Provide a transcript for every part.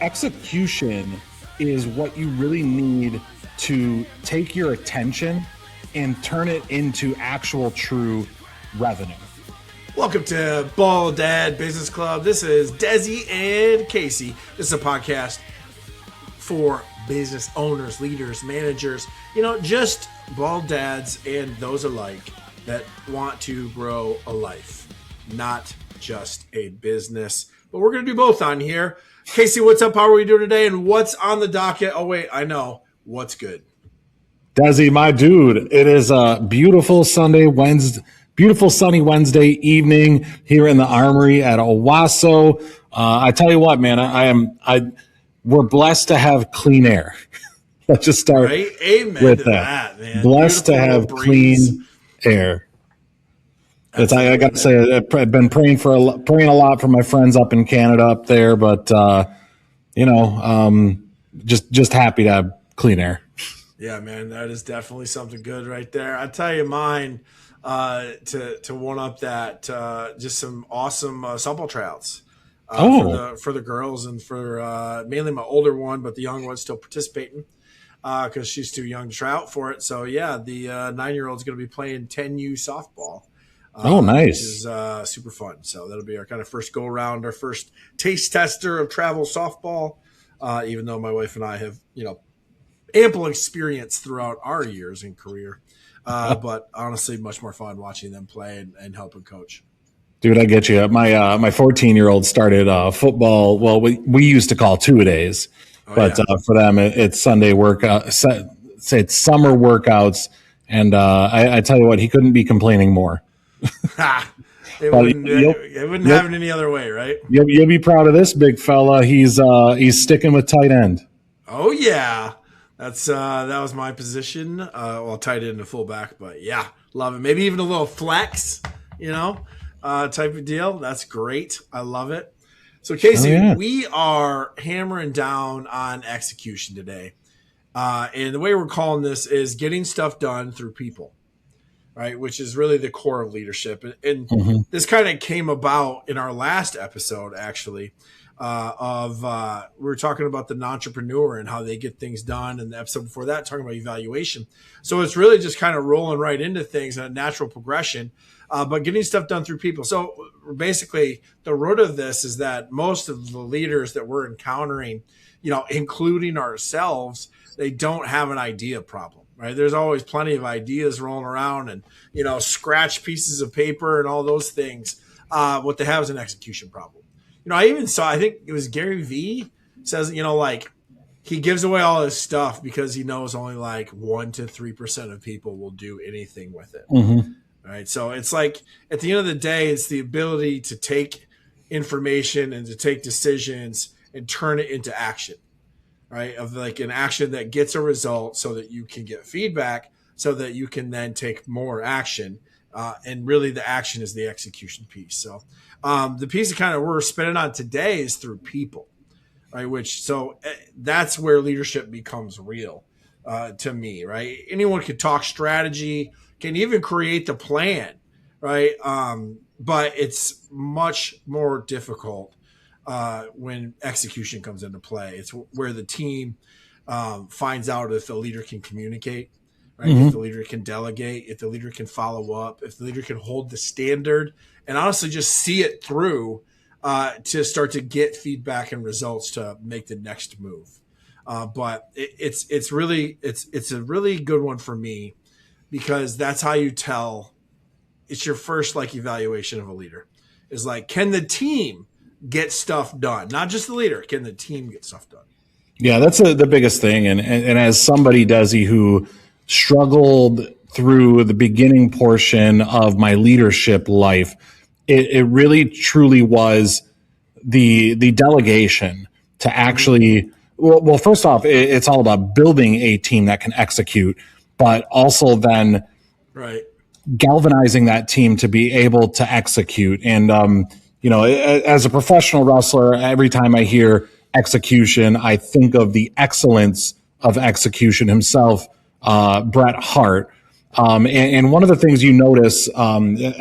execution is what you really need to take your attention and turn it into actual true revenue. Welcome to Bald Dad Business Club. This is Desi and Casey. This is a podcast for business owners, leaders, managers, just bald dads and those alike that want to grow a life, not just a business. But we're going to do both on here. Casey, what's up? How are we doing today? And what's on the docket? Oh, wait, I know. What's good? Desi, my dude, it is a beautiful sunny Wednesday evening here in the Armory at Owasso. I tell you what, man, we're blessed to have clean air. Let's just start Amen with to that. man. Blessed Beautiful to have clean air. I got to say, I've been praying a lot for my friends up in Canada up there, but just happy to have clean air. Yeah, man, that is definitely something good right there. I tell you, mine to one up that just some awesome softball tryouts for the girls and for mainly my older one, but the young one's still participating because she's too young to try out for it. So yeah, the 9-year-old's going to be playing 10U softball. Nice. Which is super fun. So that'll be our kind of first go around, our first taste tester of travel softball. Even though my wife and I have, ample experience throughout our years in career. But honestly, much more fun watching them play and helping coach. Dude, I get you. My 14-year-old started football. Well, we used to call 2-a-days, but for them it's Sunday workout. Say it's summer workouts, and I tell you what, he couldn't be complaining more. It wouldn't have it any other way, right? You'll be proud of this big fella. He's sticking with tight end. Oh yeah. That was my position. Tight end and fullback, but yeah, love it. Maybe even a little flex, type of deal. That's great. I love it. So Casey, we are hammering down on execution today. And the way we're calling this is getting stuff done through people, right? Which is really the core of leadership. And this kind of came about in our last episode, actually. We were talking about the entrepreneur and how they get things done, and the episode before that talking about evaluation. So it's really just kind of rolling right into things in a natural progression, but getting stuff done through people. So basically the root of this is that most of the leaders that we're encountering, including ourselves, they don't have an idea problem, right? There's always plenty of ideas rolling around and, scratch pieces of paper and all those things. What they have is an execution problem. I even saw, I think it was Gary Vee says, he gives away all his stuff because he knows only 1 to 3% of people will do anything with it. Right. So it's like, at the end of the day, it's the ability to take information and to take decisions and turn it into action, right? Of an action that gets a result so that you can get feedback so that you can then take more action. And really the action is the execution piece. So the piece that kind of we're spinning on today is through people, right? That's where leadership becomes real to me, right? Anyone can talk strategy, can even create the plan, right? But it's much more difficult when execution comes into play. It's where the team finds out if the leader can communicate. Right? If the leader can delegate, if the leader can follow up, if the leader can hold the standard and honestly just see it through to start to get feedback and results to make the next move. But it's a really good one for me because that's how you tell it's your first evaluation of a leader is can the team get stuff done? Not just the leader. Can the team get stuff done? Yeah, that's the biggest thing. And as somebody, Desi, who struggled through the beginning portion of my leadership life, it really truly was the delegation to actually, well, first off, it's all about building a team that can execute, but also then galvanizing that team to be able to execute. And, as a professional wrestler, every time I hear execution, I think of the excellence of execution himself, Bret Hart. And one of the things you notice, I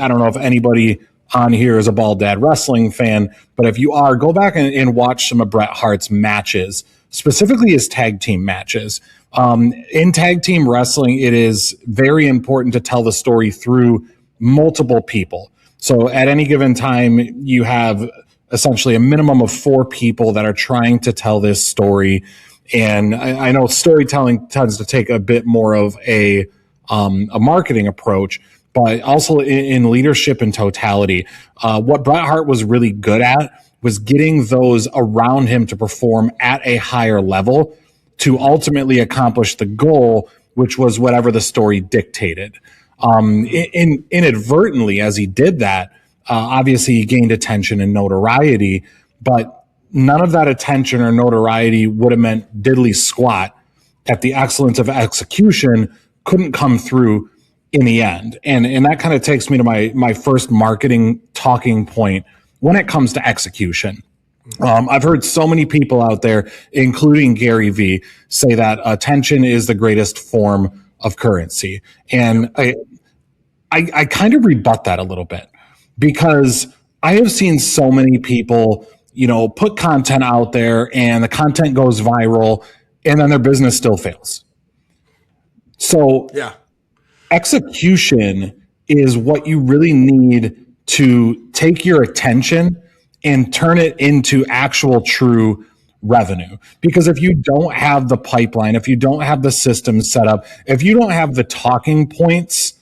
don't know if anybody on here is a Bald Dad Wrestling fan, but if you are, go back and watch some of Bret Hart's matches, specifically his tag team matches. In tag team wrestling, it is very important to tell the story through multiple people. So at any given time, you have essentially a minimum of 4 people that are trying to tell this story. And I know storytelling tends to take a bit more of a marketing approach, but also in leadership and totality. What Bret Hart was really good at was getting those around him to perform at a higher level to ultimately accomplish the goal, which was whatever the story dictated. Inadvertently, as he did that, obviously he gained attention and notoriety, but none of that attention or notoriety would have meant diddly squat if the excellence of execution couldn't come through in the end. And that kind of takes me to my first marketing talking point when it comes to execution. I've heard so many people out there, including Gary Vee, say that attention is the greatest form of currency. And I kind of rebut that a little bit, because I have seen so many people, put content out there and the content goes viral and then their business still fails. So yeah, execution is what you really need to take your attention and turn it into actual true revenue. Because if you don't have the pipeline, if you don't have the system set up, if you don't have the talking points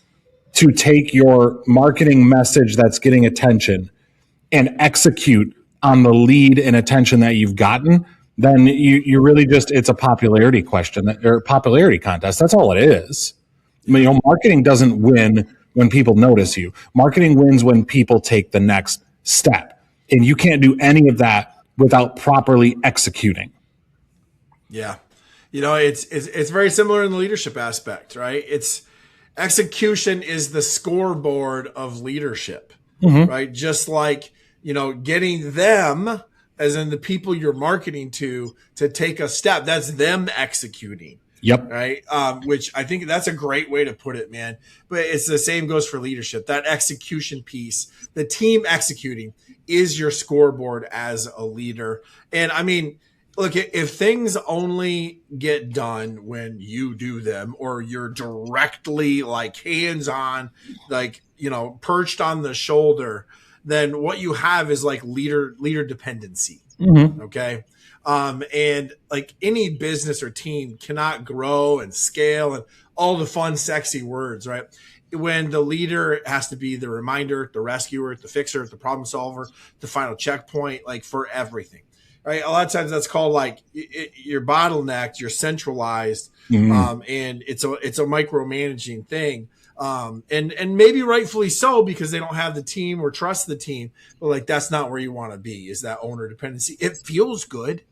to take your marketing message that's getting attention and execute on the lead and attention that you've gotten, then you really just, it's a popularity question or popularity contest. That's all it is. Marketing doesn't win when people notice you. Marketing wins when people take the next step. And you can't do any of that without properly executing. Yeah. It's very similar in the leadership aspect, right? It's execution is the scoreboard of leadership, right? Just like, getting them, as in the people you're marketing to take a step, that's them executing. Yep. Right. Which I think that's a great way to put it, man. But it's the same goes for leadership. That execution piece, the team executing is your scoreboard as a leader. And I mean, look, if things only get done when you do them, or you're directly like hands-on, like, perched on the shoulder, then what you have is like leader dependency. Okay. And like any business or team cannot grow and scale and all the fun, sexy words, right? When the leader has to be the reminder, the rescuer, the fixer, the problem solver, the final checkpoint, like for everything, right? A lot of times that's called like you're bottlenecked, you're centralized, and it's a micromanaging thing. And maybe rightfully so, because they don't have the team or trust the team, but like, that's not where you want to be, is that owner dependency. It feels good,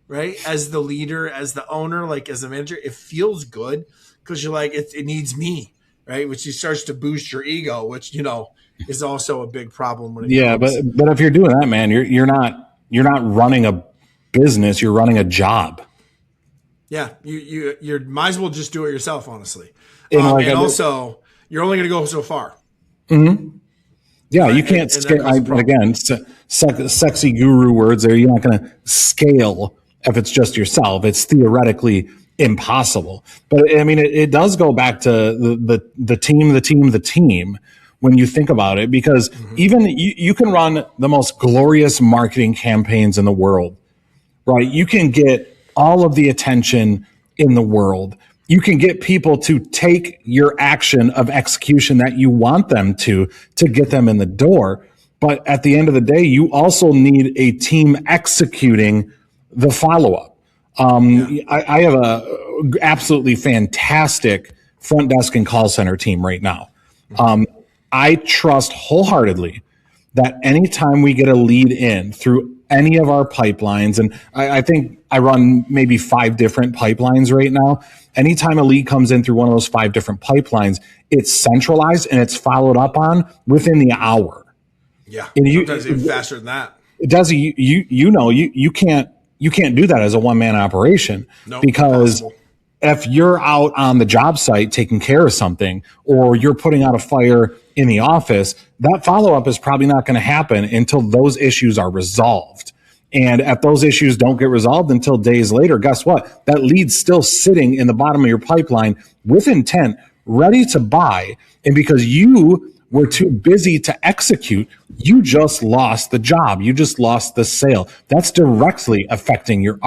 right? As the leader, as the owner, like as a manager, it feels good because you're like, it needs me, right? Which starts to boost your ego, which, is also a big problem when it comes. But if you're doing that, man, you're not running a business, you're running a job. Yeah. You might as well just do it yourself, honestly. And also you're only going to go so far. Yeah, you can't scale. Again, sexy guru words there. You're not going to scale if it's just yourself. It's theoretically impossible. But I mean, it does go back to the team when you think about it, because even you can run the most glorious marketing campaigns in the world, right? You can get all of the attention in the world. You can get people to take your action of execution that you want them to get them in the door. But at the end of the day, you also need a team executing the follow-up. I have a absolutely fantastic front desk and call center team right now. I trust wholeheartedly that anytime we get a lead in through any of our pipelines, and I think I run maybe 5 different pipelines right now. Anytime a lead comes in through one of those 5 different pipelines, it's centralized and it's followed up on within the hour. Yeah, and sometimes even faster than that. Desi, you can't do that as a one-man operation, because if you're out on the job site taking care of something, or you're putting out a fire in the office, that follow-up is probably not going to happen until those issues are resolved. And if those issues don't get resolved until days later, guess what? That lead's still sitting in the bottom of your pipeline with intent, ready to buy. And because you were too busy to execute, you just lost the job. You just lost the sale. That's directly affecting your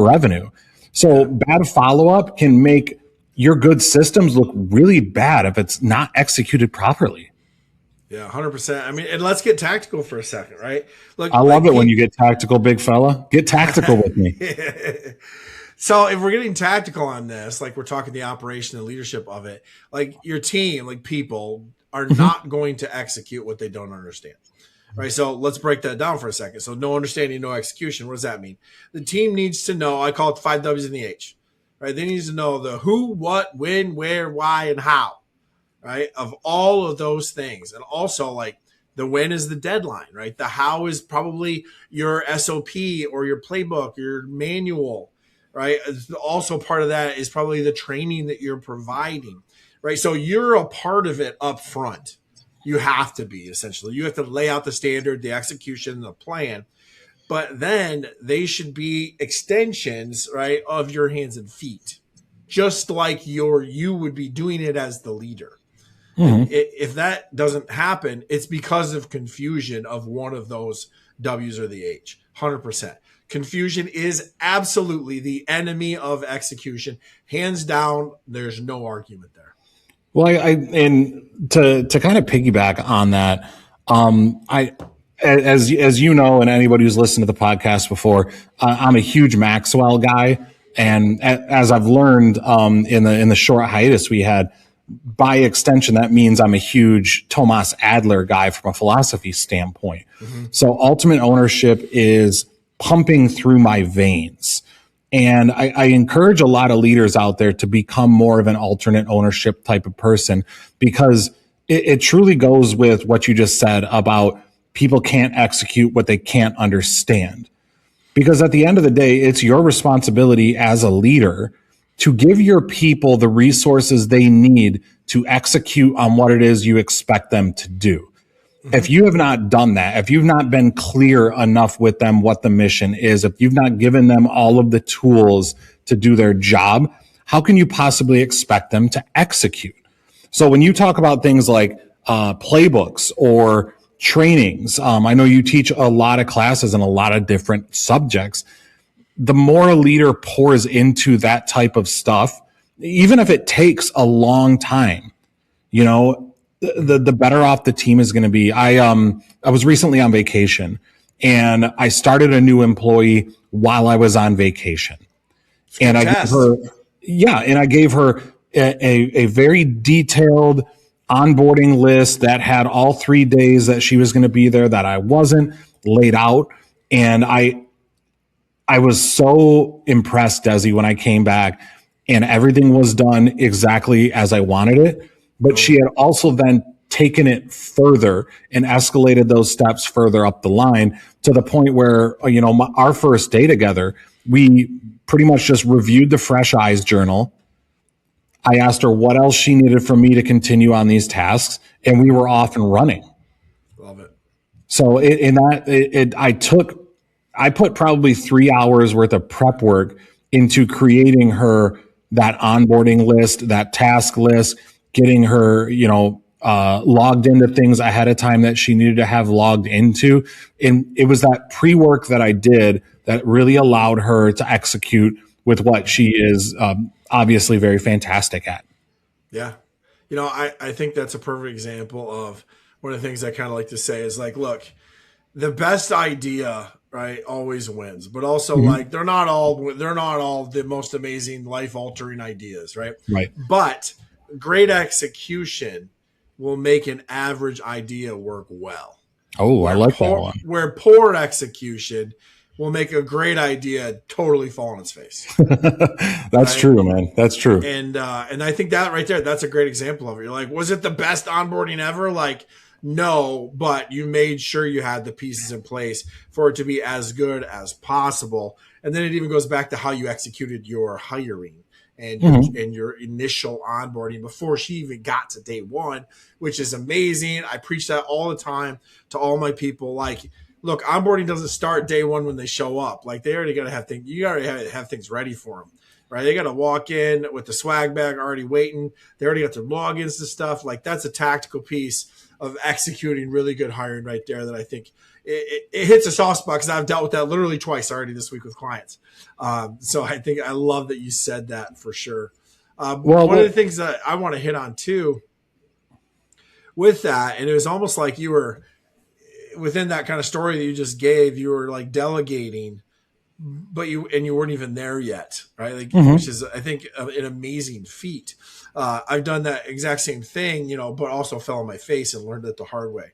revenue. So bad follow-up can make your good systems look really bad if it's not executed properly. Yeah, 100%. I mean, and let's get tactical for a second, right? Look, I love it when you get tactical, big fella. Get tactical with me. So if we're getting tactical on this, like we're talking the operation and leadership of it, like your team, like people are not going to execute what they don't understand. Right. So let's break that down for a second. So no understanding, no execution. What does that mean? The team needs to know, I call it 5 W's in the H, right? They need to know the who, what, when, where, why, and how, right? Of all of those things. And also like the when is the deadline, right? The how is probably your SOP or your playbook, your manual, right? Also part of that is probably the training that you're providing, right? So you're a part of it up front. You have to be, essentially. You have to lay out the standard, the execution, the plan. But then they should be extensions, right, of your hands and feet, just like you would be doing it as the leader. Mm-hmm. If that doesn't happen, it's because of confusion of one of those W's or the H, 100%. Confusion is absolutely the enemy of execution. Hands down, there's no argument there. Well, and to kind of piggyback on that, as you know, and anybody who's listened to the podcast before, I'm a huge Maxwell guy, and as I've learned in the short hiatus we had, by extension, that means I'm a huge Thomas Adler guy from a philosophy standpoint. Mm-hmm. So ultimate ownership is pumping through my veins. And I encourage a lot of leaders out there to become more of an alternate ownership type of person, because it truly goes with what you just said about people can't execute what they can't understand. Because at the end of the day, it's your responsibility as a leader to give your people the resources they need to execute on what it is you expect them to do. If you have not done that, if you've not been clear enough with them what the mission is, if you've not given them all of the tools to do their job, how can you possibly expect them to execute? So when you talk about things like playbooks or trainings, I know you teach a lot of classes in a lot of different subjects. The more a leader pours into that type of stuff, even if it takes a long time, the better off the team is going to be. I was recently on vacation, and I started a new employee while I was on vacation. And I gave her a very detailed onboarding list that had all 3 days that she was going to be there that I wasn't, laid out. And I was so impressed, Desi, when I came back and everything was done exactly as I wanted it. But she had also then taken it further and escalated those steps further up the line to the point where, our first day together, we pretty much just reviewed the Fresh Eyes journal. I asked her what else she needed from me to continue on these tasks, and we were off and running. Love it. So I put probably 3 hours worth of prep work into creating her that onboarding list, that task list, getting her, logged into things ahead of time that she needed to have logged into. And it was that pre-work that I did that really allowed her to execute with what she is obviously very fantastic at. Yeah. I think that's a perfect example of one of the things I kind of like to say is like, look, the best idea, right, always wins, but also like they're not all the most amazing life altering ideas. Right. But great execution will make an average idea work well. Oh, I like that one. Where poor execution will make a great idea totally fall on its face. That's true, man. That's true. And I think that right there, that's a great example of it. You're like, was it the best onboarding ever? Like, no, but you made sure you had the pieces in place for it to be as good as possible. And then it even goes back to how you executed your hiring and Mhm. your initial onboarding before she even got to day one, which is amazing. I preach that all the time to all my people. Like, look, onboarding doesn't start day one when they show up. Like, they already got to have things. You already have things ready for them, right? They got to walk in with the swag bag already waiting. They already got their logins and stuff. Like, that's a tactical piece of executing really good hiring right there that I think it hits a soft spot, because I've dealt with that literally twice already this week with clients. So I think I love that you said that for sure. Well, One of the things that I want to hit on too with that, and it was almost like you were within that kind of story that you just gave, you were like delegating, but you weren't even there yet, right? Like, which mhm. is, I think, an amazing feat. I've done that exact same thing, but also fell on my face and learned it the hard way.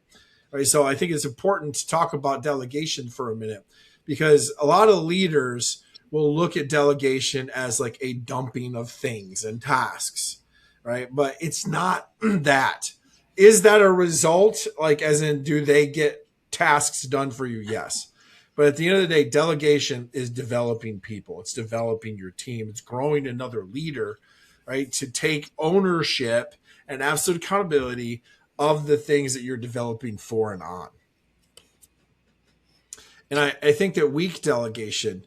Right. So I think it's important to talk about delegation for a minute, because a lot of leaders will look at delegation as like a dumping of things and tasks, right? But it's not that. Is that a result? Like, as in, do they get tasks done for you? Yes. But at the end of the day, delegation is developing people. It's developing your team. It's growing another leader, right? To take ownership and absolute accountability of the things that you're developing for and on. And I think that weak delegation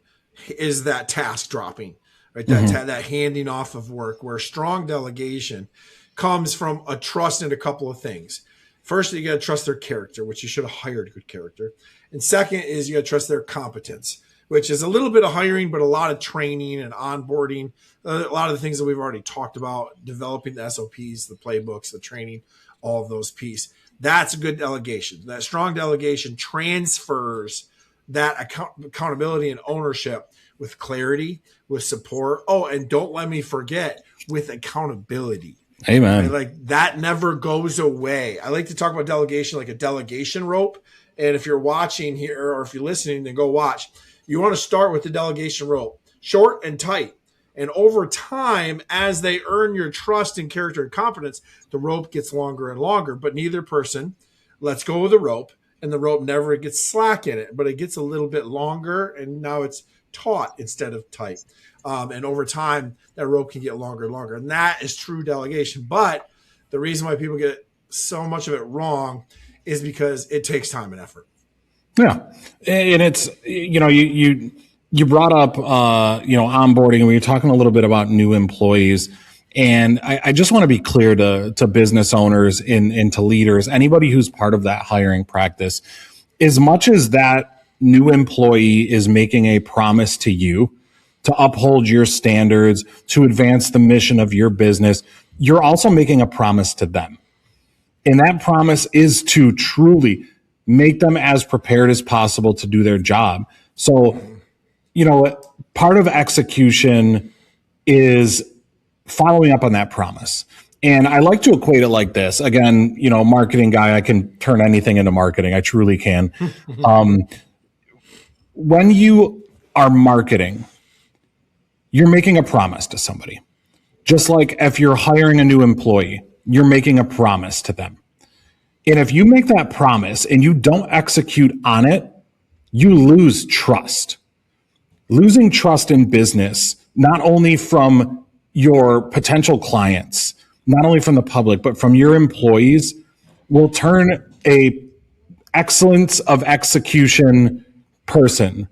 is that task dropping, right? Mhm. That handing off of work, where strong delegation comes from a trust in a couple of things. First, you got to trust their character, which you should have hired good character. And second is you got to trust their competence, which is a little bit of hiring, but a lot of training and onboarding, a lot of the things that we've already talked about, developing the SOPs, the playbooks, the training, all of those pieces. That's a good delegation. That strong delegation transfers that accountability and ownership with clarity, with support. Oh, and don't let me forget, with accountability. Right? Amen. Like, that never goes away. I like to talk about delegation like a delegation rope. And if you're watching here, or if you're listening, then go watch. You want to start with the delegation rope, short and tight. And over time, as they earn your trust and character and competence, the rope gets longer and longer. But neither person lets go of the rope, and the rope never gets slack in it, but it gets a little bit longer, and now it's taut instead of tight. And over time, that rope can get longer and longer. And that is true delegation. But the reason why people get so much of it wrong is because it takes time and effort. Yeah, and it's you brought up onboarding, and we were talking a little bit about new employees, and I just want to be clear to business owners and to leaders, anybody who's part of that hiring practice, as much as that new employee is making a promise to you to uphold your standards, to advance the mission of your business, you're also making a promise to them. And that promise is to truly make them as prepared as possible to do their job. So, Mm-hmm. part of execution is following up on that promise. And I like to equate it like this. Again, marketing guy, I can turn anything into marketing. I truly can. When you are marketing, you're making a promise to somebody. Just like if you're hiring a new employee, you're making a promise to them. And if you make that promise and you don't execute on it, you lose trust. Losing trust in business, not only from your potential clients, not only from the public, but from your employees, will turn a excellence of execution person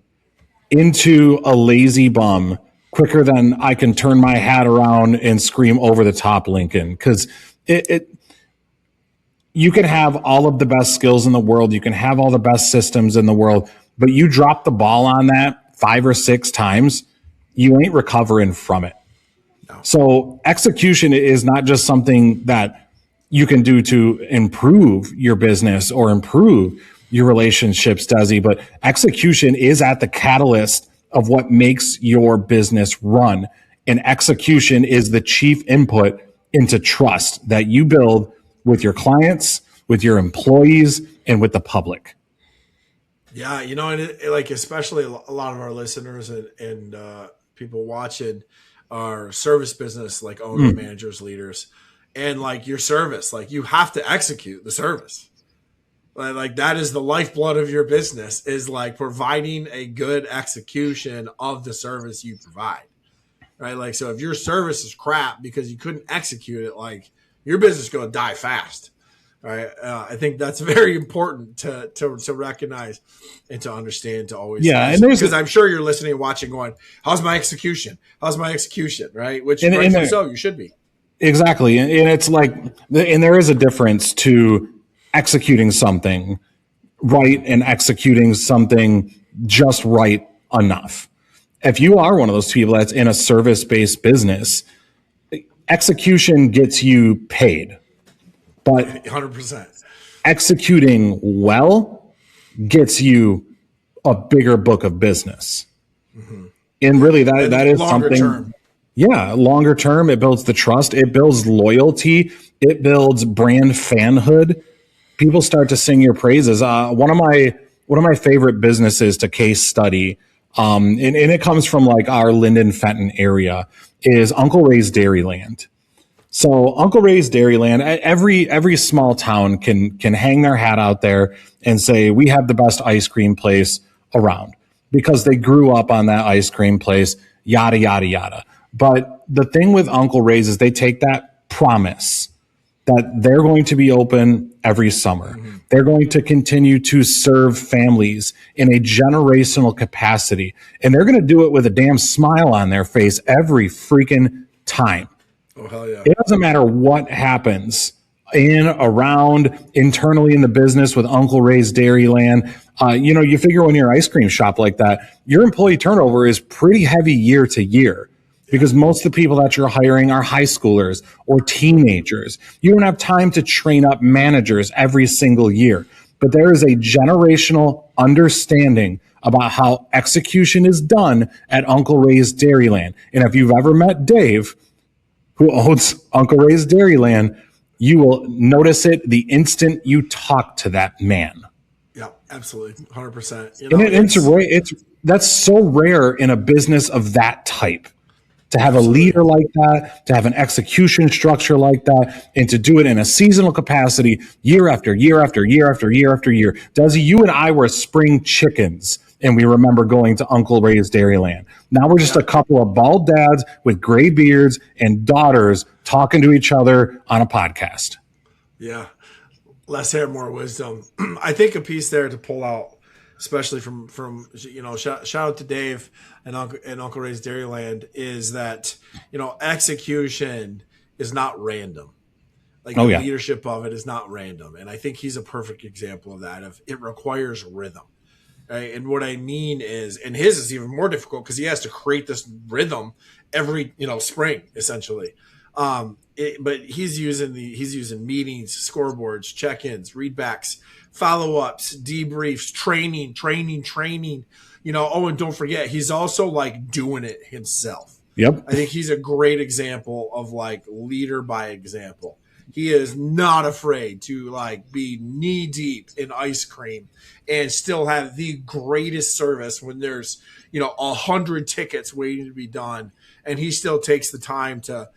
into a lazy bum quicker than I can turn my hat around and scream over the top Lincoln. Because you can have all of the best skills in the world, you can have all the best systems in the world, but you drop the ball on that 5 or 6 times, you ain't recovering from it. No. So execution is not just something that you can do to improve your business or improve your relationships, Desi, but execution is at the catalyst of what makes your business run. And execution is the chief input into trust that you build with your clients, with your employees, and with the public. Yeah, and like, especially a lot of our listeners and people watching are service business, like owners, managers, leaders, and like your service, like you have to execute the service. Like, that is the lifeblood of your business, is like providing a good execution of the service you provide. right? Like, so if your service is crap because you couldn't execute it, like your business is going to die fast. Right. I think that's very important to recognize and to understand, to always, because I'm sure you're listening and watching going, how's my execution? How's my execution? Right. Which rightfully so, you should be. Exactly. And it's like, and there is a difference to executing something right and executing something just right enough. If you are one of those people that's in a service-based business, execution gets you paid. But 100%. Executing well gets you a bigger book of business. Mm-hmm. And really that is something. Term. Yeah, longer term, it builds the trust, it builds loyalty, it builds brand fanhood. People start to sing your praises. One of my favorite businesses to case study, and it comes from like our Linden Fenton area, is Uncle Ray's Dairyland. So Uncle Ray's Dairyland, every small town can hang their hat out there and say, we have the best ice cream place around because they grew up on that ice cream place, yada, yada, yada. But the thing with Uncle Ray's is they take that promise that they're going to be open every summer. Mm-hmm. They're going to continue to serve families in a generational capacity. And they're going to do it with a damn smile on their face every freaking time. Oh, hell yeah. It doesn't matter what happens in, around, internally in the business with Uncle Ray's Dairyland. You figure when you're an ice cream shop like that, your employee turnover is pretty heavy year to year because most of the people that you're hiring are high schoolers or teenagers. You don't have time to train up managers every single year. But there is a generational understanding about how execution is done at Uncle Ray's Dairyland. And if you've ever met Dave, who owns Uncle Ray's Dairyland, you will notice it the instant you talk to that man. Yeah, absolutely, 100%. And that's so rare in a business of that type, to have a leader like that, to have an execution structure like that, and to do it in a seasonal capacity year after year after year after year after year. Desi, you and I were spring chickens, and we remember going to Uncle Ray's Dairyland. Now we're just a couple of bald dads with gray beards and daughters talking to each other on a podcast. Yeah. Less hair, more wisdom. I think a piece there to pull out, especially from shout out to Dave and Uncle Ray's Dairyland, is that, execution is not random. Like the leadership of it is not random. And I think he's a perfect example of that. It requires rhythm. Right? And what I mean is, and his is even more difficult because he has to create this rhythm every, spring, essentially. But he's using meetings, scoreboards, check-ins, readbacks, follow-ups, debriefs, training. And don't forget, he's also like doing it himself. Yep. I think he's a great example of like leader by example. He is not afraid to like be knee deep in ice cream and still have the greatest service when there's 100 tickets waiting to be done, and he still takes the time to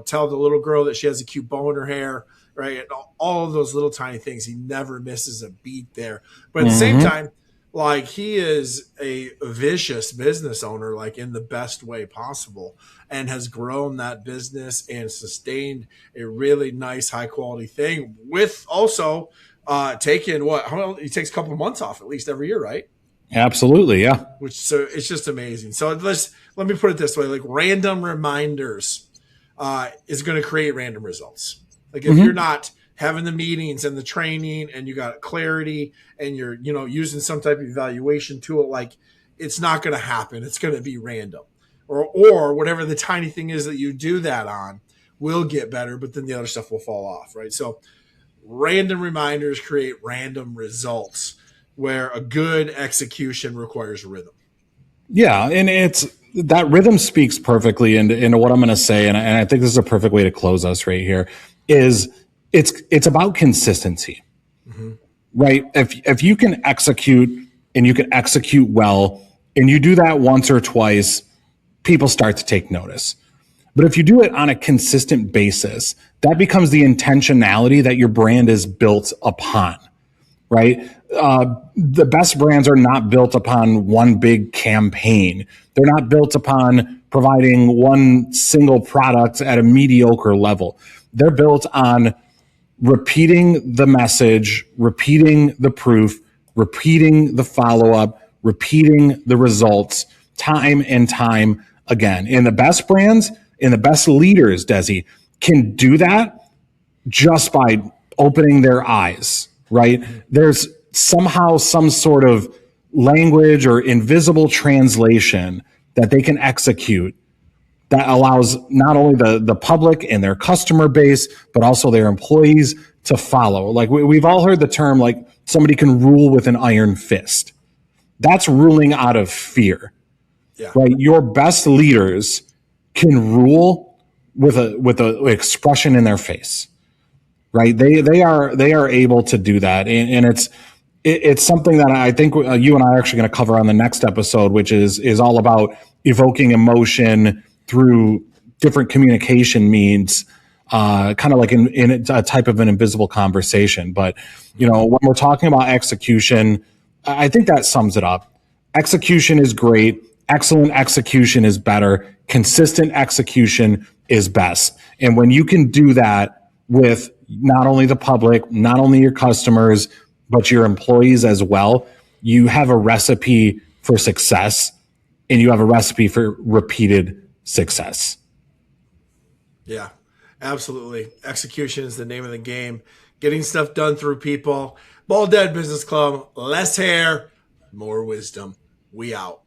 tell the little girl that she has a cute bow in her hair, right? And all of those little tiny things. He never misses a beat there. But at the same time, like, he is a vicious business owner, like in the best way possible, and has grown that business and sustained a really nice, high quality thing with also taking he takes a couple of months off at least every year, right? Absolutely. Yeah. So it's just amazing. So let me put it this way, like random reminders is going to create random results. Like if you're not having the meetings and the training and you got clarity and you're, using some type of evaluation tool, like it's not going to happen. It's going to be random or whatever the tiny thing is that you do that on will get better, but then the other stuff will fall off. Right. So random reminders create random results where a good execution requires rhythm. Yeah. And that rhythm speaks perfectly into what I'm going to say. And I think this is a perfect way to close us right here is it's about consistency, right? If you can execute and you can execute well and you do that once or twice, people start to take notice. But if you do it on a consistent basis, that becomes the intentionality that your brand is built upon. right? The best brands are not built upon one big campaign. They're not built upon providing one single product at a mediocre level. They're built on repeating the message, repeating the proof, repeating the follow-up, repeating the results time and time again. And the best brands and the best leaders, Desi, can do that just by opening their eyes, right? There's somehow some sort of language or invisible translation that they can execute that allows not only the public and their customer base, but also their employees to follow. Like we've all heard the term, like somebody can rule with an iron fist. That's ruling out of fear, right? Your best leaders can rule with a expression in their face, right? They are able to do that, and it's something that I think you and I are actually going to cover on the next episode, which is all about evoking emotion through different communication means, kind of like in a type of an invisible conversation. But, when we're talking about execution, I think that sums it up. Execution is great. Excellent execution is better. Consistent execution is best. And when you can do that with not only the public, not only your customers, but your employees as well, you have a recipe for success, and you have a recipe for repeated success. Yeah, absolutely. Execution is the name of the game. Getting stuff done through people. Bald Dead Business Club, less hair, more wisdom. We out.